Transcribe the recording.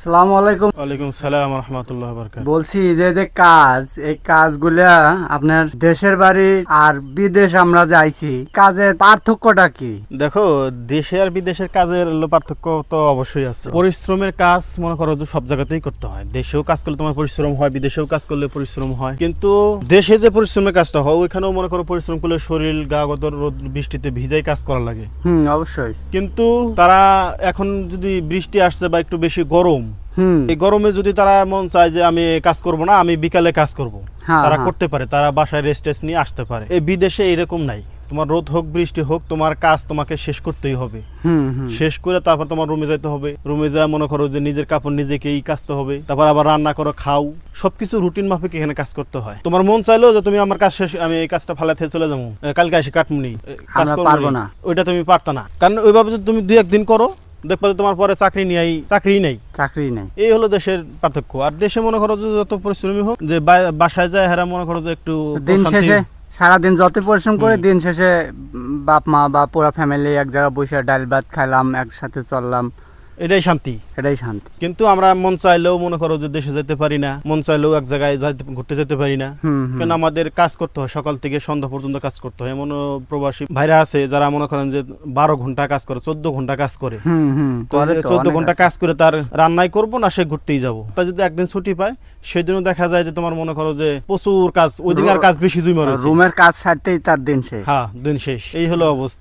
আসসালামু আলাইকুম। ওয়ালাইকুম সালাম রাহমাতুল্লাহি ওয়া বারাকাতুহু। বলছি যে যে কাজ এই কাজগুলা আপনার দেশের বাড়ি আর বিদেশ আমরা যাইছি, কাজের পার্থক্যটা কি? দেখো, দেশে আর বিদেশের কাজের পার্থক্য তো অবশ্যই আছে। পরিশ্রমের কাজ মনে করো যে সব জায়গাতেই করতে হয়। দেশেও কাজ করলে তোমার পরিশ্রম হয়, বিদেশেও কাজ করলে পরিশ্রম হয়। কিন্তু দেশে যে পরিশ্রমের কাজটা হয় ওইখানেও মনে করো পরিশ্রম করলে শরীর গা গদর রোদ বৃষ্টিতে ভিজাই কাজ করা লাগে। অবশ্যই। কিন্তু তারা এখন যদি বৃষ্টি আসছে বা একটু বেশি গরম, এই গরমে যদি তারা মন চায় যে আমি কাজ করব না, আমি বিকালে কাজ করব, তারা করতে পারে, তারা বাসায় রেস্ট নিয়ে আসতে পারে। এই বিদেশে এরকম নাই। তোমার রোদ হোক বৃষ্টি হোক, তোমার কাজ তোমাকে শেষ করতেই হবে। শেষ করে তারপর তোমার রুমে যাইতে হবে। রুমে যা মনে করো যে নিজের কাপড় নিজেকেই কাচতে হবে, তারপর আবার রান্না করো, খাও, সবকিছু রুটিন মাফিক এখানে কাজ করতে হয়। তোমার মন চাইলো যে তুমি আমার কাজ শেষ, আমি এই কাজটা ফালাতে চলে যাবো, কালকে এসে কাটমুনি, কাজ করবো না, ওইটা তুমি পারতা না। কারণ ওইভাবে যদি তুমি 2-1 দিন করো, দেখবা যে তোমার পরে চাকরি নেই। এই হলো দেশের পার্থক্য। আর দেশে মনে করো যে যত পরিশ্রমী হোক, যে বাসায় যায় হেরা মনে করো যে একটু দিন শেষে সারাদিন যত পরিশ্রম করে দিন শেষে বাপ মা বা পুরো ফ্যামিলি এক জায়গায় বসে ডাল ভাত খাইলাম, একসাথে চললাম, এটাই শান্তি। কিন্তু আমরা মন চাইলেও মনে করো যে দেশে যেতে পারি না, মন চাইলেও এক জায়গায় ঘুরতে যেতে পারি না। কারণ আমাদের কাজ করতে হয়, সকাল থেকে সন্ধ্যা পর্যন্ত কাজ করতে হয়। এমন প্রবাসী ভাইরা আছে যারা মনে করেন যে 12 ঘন্টা কাজ করে, 14 ঘন্টা কাজ করে। 14 ঘন্টা কাজ করে তার রান্নাই করবো না, সে ঘুরতেই যাবো। তা যদি একদিন ছুটি পায়, সেই জন্য দেখা যায় যে তোমার মনে করো যে প্রচুর কাজ, ওই দিন আর কাজ বেশি জমে রয়েছে, রুমের কাজ সারতেই তার দিন শেষ। দিন শেষ। এই হলো অবস্থা।